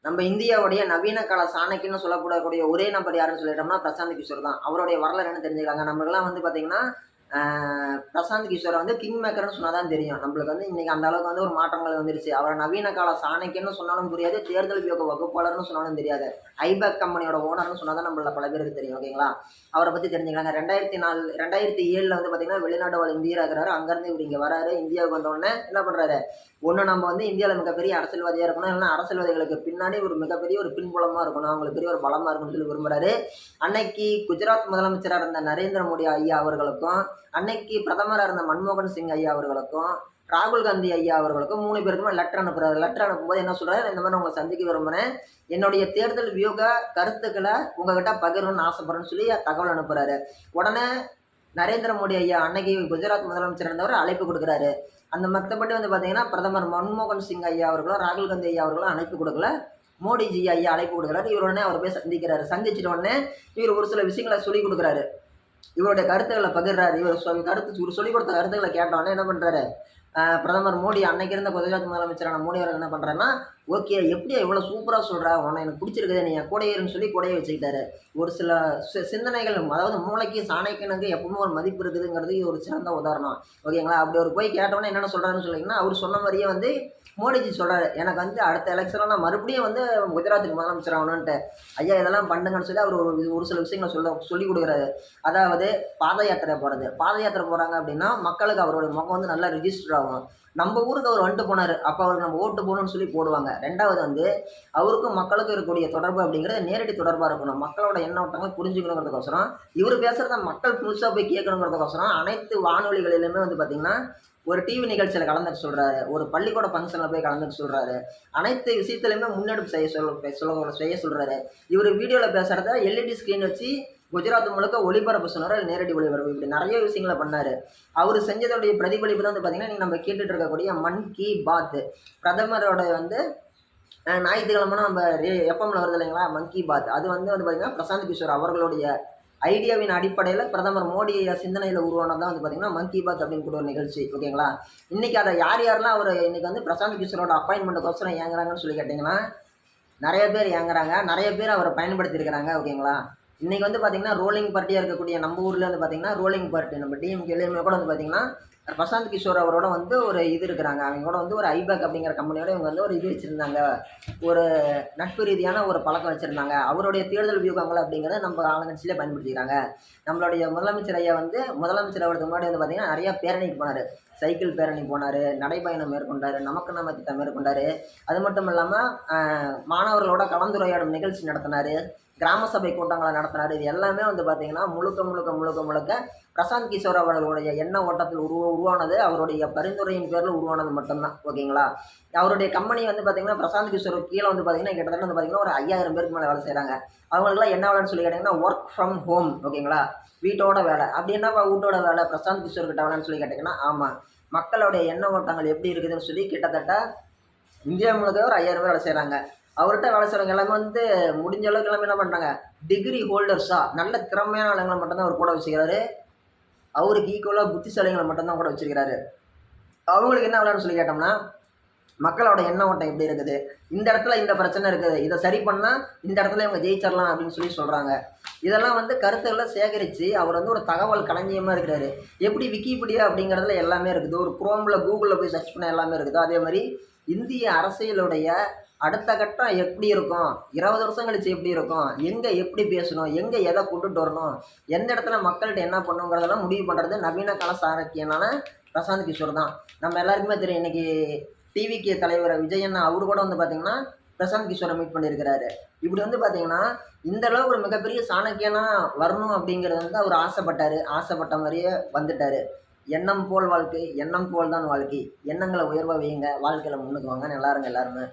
நம்ம இந்தியாவுடைய நவீன கால சாணக்கியன்னு சொல்லக்கூடக்கூடிய ஒரே நபர் யாருன்னு சொல்லிட்டோம்னா பிரசாந்த் கிஷோர் தான். அவருடைய வரலாறு என்ன தெரிஞ்சுக்கலாங்க. நம்மளுக்கெல்லாம் வந்து பார்த்தீங்கன்னா, பிரசாந்த் கிஷோரை வந்து கிங் மேக்கர்ன்னு சொன்னா தான் தெரியும். நம்மளுக்கு வந்து இன்னைக்கு அந்த அளவுக்கு வந்து ஒரு மாற்றங்கள் வந்துருச்சு. அவர நவீன கால சாணக்கியன்னு சொன்னாலும் புரியாது, தேர்தல் வியூக வகுப்பாளர்ன்னு சொன்னாலும் தெரியாது. ஐபேக் கம்பெனியோட ஓனர்ன்னு சொன்னா தான் நம்மள பல பேருக்கு தெரியும். ஓகேங்களா? அவர பத்தி தெரிஞ்சுக்கலாங்க. 2007ல வந்து பார்த்தீங்கன்னா, வெளிநாடு வாழ் இந்தியரா இருக்கிறாரு. அங்கருந்து இவரு இங்க வராரு. இந்தியாவுக்கு வந்தவுடனே என்ன பண்றாரு? ஒண்ணு நம்ம வந்து இந்தியால மிகப்பெரிய அரசியல்வாதியா இருக்கணும். இல்லன்னா அரசியல்வாதிகளுக்கு பின்னாடி ஒரு மிகப்பெரிய ஒரு பின்புலமா இருக்கணும். அவங்களுக்கு பெரிய ஒரு பலமா இருக்கணும்னு சொல்லி விரும்புறாரு. அன்னைக்கு குஜராத் முதலமைச்சரா இருந்த நரேந்திர மோடி ஐயா அவர்களுக்கும், அன்னைக்கு பிரதமரா இருந்த மன்மோகன் சிங் ஐயா அவர்களுக்கும், ராகுல் காந்தி ஐயா அவர்களுக்கும் 3 பேருக்குமே லெட்டர் அனுப்புறாரு. லெட்டர் அனுப்பும்போது என்ன சொல்றாரு? இந்த மாதிரி உங்களை சந்திக்க விரும்புறேன். என்னுடைய தேர்தல் வியூக கருத்துக்களை உங்ககிட்ட பகிரணும்னு ஆசைப்படுறேன்னு சொல்லி தகவல் அனுப்புறாரு. உடனே நரேந்திர மோடி ஐயா அன்னைக்கு குஜராத் முதலமைச்சர் இருந்தவர் அழைப்பு கொடுக்குறாரு. அந்த மற்றபடி வந்து பார்த்தீங்கன்னா, பிரதமர் மன்மோகன் சிங் ஐயா அவர்களும், ராகுல் காந்தி ஐயா அவர்களும் அழைப்பு கொடுக்கல. மோடிஜி ஐயா அழைப்பு கொடுக்குறாரு. இவர் உடனே அவர் போய் சந்திக்கிறாரு. சந்திச்சிட்ட உடனே இவர் ஒரு சில விஷயங்களை சொல்லிக் கொடுக்குறாரு. இவருடைய கருத்துக்களை பகிர்றாரு. இவர் சொல்லிக் கொடுத்த கருத்துக்களை கேட்டோன்னே என்ன பண்ணுறாரு? பிரதமர் மோடி அன்னைக்கு இருந்த குஜராத் முதலமைச்சரான மோடி அவர்கள் என்ன பண்ணுறாருன்னா, ஓகே எப்படியா இவ்வளோ சூப்பராக சொல்கிறா, உன்னை எனக்கு பிடிச்சிருக்குது, நீ என் கூடையேறுன்னு சொல்லி கூடையே வச்சுக்கிட்டாரு. ஒரு சில சிந்தனைகள், அதாவது மூளைக்கு சாணக்கியனுக்கு எப்பவுமே ஒரு மதிப்பு இருக்குதுங்கிறது இது ஒரு சிறந்த உதாரணம். ஓகேங்களா? அப்படி ஒரு போய் கேட்டோன்னே என்னென்ன சொல்கிறாருன்னு சொல்லிங்கன்னா, அவர் சொன்ன மாதிரியே வந்து மோடிஜி சொல்கிறாரு, எனக்கு வந்து அடுத்த எலெக்ஷனில் நான் மறுபடியும் வந்து குஜராத்துக்கு முதலமைச்சர் ஆகணுன்ட்டு. ஐயா இதெல்லாம் பண்ணுங்கன்னு சொல்லி அவர் ஒரு சில விஷயங்களை சொல்லிக் கொடுக்குறாரு. அதாவது பாத யாத்திரை போகிறது. பாத யாத்திரை போகிறாங்க அப்படின்னா மக்களுக்கு அவரோட முகம் வந்து நல்லா ரிஜிஸ்டர் ஆகும். நம்ம ஊருக்கு அவர் வந்துட்டு போனார், அப்போ அவருக்கு நம்ம ஓட்டு போகணும்னு சொல்லி போடுவாங்க. ரெண்டாவது வந்து அவருக்கும் மக்களுக்கும் இருக்கக்கூடிய தொடர்பு அப்படிங்கிறது நேரடி தொடர்பாக இருக்கணும். மக்களோட எண்ணோட்டங்களை புரிஞ்சுக்கணுங்கிறதுக்கோசரம், இவர் பேசுகிறத மக்கள் முழுசாக போய் கேட்கணுங்கிறதுக்கோசரம் அனைத்து வானொலிகளிலுமே வந்து பார்த்திங்கன்னா ஒரு டிவி நிகழ்ச்சியில் கலந்துக்க சொல்கிறாரு, ஒரு பள்ளிக்கூட ஃபங்க்ஷனில் போய் கலந்துக்க சொல்கிறாரு, அனைத்து விஷயத்துலையுமே முன்னெடுப்பு செய்ய சொல்கிறாரு. இவர் வீடியோவில் பேசுகிறத எல்இடி ஸ்க்ரீன் வச்சு குஜராத் முழுக்க ஒளிபரப்பு சொன்னார், நேரடி ஒளிபரப்பு, இப்படி நிறைய விஷயங்களை பண்ணார். அவர் செஞ்சதோடைய பிரதிபலிப்பு தான் வந்து பார்த்திங்கன்னா நீங்கள் நம்ம கேட்டுட்டு இருக்கக்கூடிய மன் கி பாத். பிரதமரோட வந்து ஞாயிற்றுக்கிழமை நம்ம எஃப்எம்ல வருது இல்லைங்களா, மன் கி பாத். அது வந்து பார்த்திங்கன்னா பிரசாந்த் கிஷோர் அவர்களுடைய ஐடியாவின் அடிப்படையில் பிரதமர் மோடி சிந்தனையில் உருவானது தான் வந்து பார்த்திங்கன்னா மன் கி பாத் அப்படின்னு கூட ஒரு நிகழ்ச்சி. ஓகேங்களா? இன்றைக்கி அதை யாரெல்லாம் அவர் இன்றைக்கி வந்து பிரசாந்த் கிஷோரோட அப்பாயின்மெண்ட்டுக்கோசரம் ஏங்குறாங்கன்னு சொல்லி கேட்டிங்கன்னா, நிறைய பேர் ஏங்குறாங்க, நிறைய பேர் அவரை பயன்படுத்தியிருக்கிறாங்க. ஓகேங்களா? இன்றைக்கி வந்து பார்த்திங்கன்னா ரோலிங் பார்ட்டியாக இருக்கக்கூடிய நம்ம ஊரில் வந்து பார்த்திங்கன்னா ரோலிங் பார்ட்டி நம்ம டிஎம்கேலையுமே கூட வந்து பார்த்திங்கன்னா பிரசாந்த் கிஷோர் அவரோட வந்து ஒரு இது இருக்கிறாங்க. அவங்க கூட வந்து ஒரு ஐபேக் அப்படிங்கிற கம்பெனியோட இவங்க வந்து ஒரு இது வச்சுருந்தாங்க, ஒரு நட்பு ரீதியான ஒரு பழக்கம் வச்சுருந்தாங்க. அவருடைய தேர்தல் வியூகங்கள் அப்படிங்கிறத நம்ம ஆளுங்கட்சியிலே பயன்படுத்திக்கிறாங்க. நம்மளுடைய முதலமைச்சர் ஐயா வந்து முதலமைச்சர் அவருக்கு முன்னாடி வந்து பார்த்திங்கன்னா நிறையா பேரணிக்கு போனார். சைக்கிள் பேரணி போனார், நடைப்பயணம் மேற்கொண்டார், நமக்கு நம்ம திட்டம் மேற்கொண்டார். அது மட்டும் இல்லாமல் மாணவர்களோட கலந்துரையாடும் நிகழ்ச்சி நடத்தினார், கிராம சபை கூட்டங்களை நடத்தினார். இது எல்லாமே வந்து பார்த்திங்கன்னா முழுக்க பிரசாந்த் கிஷோர் அவர்களுடைய எண்ண ஓட்டத்தில் உருவானது, அவருடைய பரிந்துரையின் பேரில் உருவானது மட்டும்தான். ஓகேங்களா? அவருடைய கம்பெனி வந்து பார்த்திங்கன்னா பிரசாந்த் கிஷோருக்கு கீழே வந்து பார்த்திங்கன்னா கிட்டத்தட்ட வந்து பார்த்திங்கன்னா ஒரு 5000 பேருக்கு மேலே வேலை செய்கிறாங்க. அவங்களுக்குலாம் என்ன வேலைன்னு சொல்லி கேட்டிங்கன்னா ஒர்க் ஃப்ரம் ஹோம். ஓகேங்களா? வீட்டோட வேலை. அப்படி என்னப்பா வீட்டோட வேலை பிரசாந்த் கிஷோர் கிட்ட வேலைன்னு சொல்லி கேட்டிங்கன்னா, ஆமாம், மக்களுடைய எண்ண ஓட்டங்கள் எப்படி இருக்குதுன்னு சொல்லி கிட்டத்தட்ட இந்தியா முழுக்க ஒரு 5000 பேர் வேலை செய்கிறாங்க. அவர்கிட்ட வேலை செய்கிறவங்க எல்லாமே வந்து முடிஞ்ச அளவுக்கு எல்லாமே என்ன பண்ணுறாங்க, டிகிரி ஹோல்டர்ஸாக நல்ல திறமையான ஆளுங்களை மட்டும்தான் அவர் கூட வச்சுக்கிறாரு. அவருக்கு ஈக்குவலாக புத்திசாலிகளை மட்டும்தான் கூட வச்சுருக்கிறாரு. அவங்களுக்கு என்ன வேலைன்னு சொல்லி கேட்டோம்னா, மக்களோட எண்ண ஓட்டம் எப்படி இருக்குது, இந்த இடத்துல இந்த பிரச்சனை இருக்குது, இதை சரி பண்ணால் இந்த இடத்துல இவங்க ஜெயிச்சிடலாம் அப்படின்னு சொல்லி சொல்கிறாங்க. இதெல்லாம் வந்து கருத்துக்களை சேகரித்து அவர் வந்து ஒரு தகவல் களஞ்சியமாக இருக்கிறாரு. எப்படி விக்கிபீடியா அப்படிங்கிறதுல எல்லாமே இருக்குது, ஒரு குரோமில் கூகுளில் போய் சர்ச் பண்ண எல்லாமே இருக்குது. அதே மாதிரி இந்திய அரசியலுடைய அடுத்த கட்டம் எப்படி இருக்கும், 20 வருஷம் கழிச்சு எப்படி இருக்கும், எங்கே எப்படி பேசணும், எங்கே எதை கொண்டுட்டு வரணும், எந்த இடத்துல மக்கள்கிட்ட என்ன பண்ணுங்கிறதெல்லாம் முடிவு பண்ணுறது நவீன கால சாணக்கியனான பிரசாந்த் கிஷோர் தான். நம்ம எல்லாருக்குமே தெரியும், இன்றைக்கி டிவிகே தலைவர் விஜயண்ணா அவரு கூட வந்து பார்த்திங்கன்னா பிரசாந்த் கிஷோரை மீட் பண்ணியிருக்கிறாரு. இப்படி வந்து பார்த்திங்கன்னா இந்த அளவுக்கு ஒரு மிகப்பெரிய சாணக்கியனாக வரணும் அப்படிங்கிறது வந்து அவர் ஆசைப்பட்ட மாதிரியே வந்துட்டார். எண்ணம் போல் வாழ்க்கை, எண்ணம் போல் தான் வாழ்க்கை. எண்ணங்களை உயர்வாக வையுங்க, வாழ்க்கையில் முன்னுக்கு வாங்க. நல்லா இருங்க எல்லாருமே.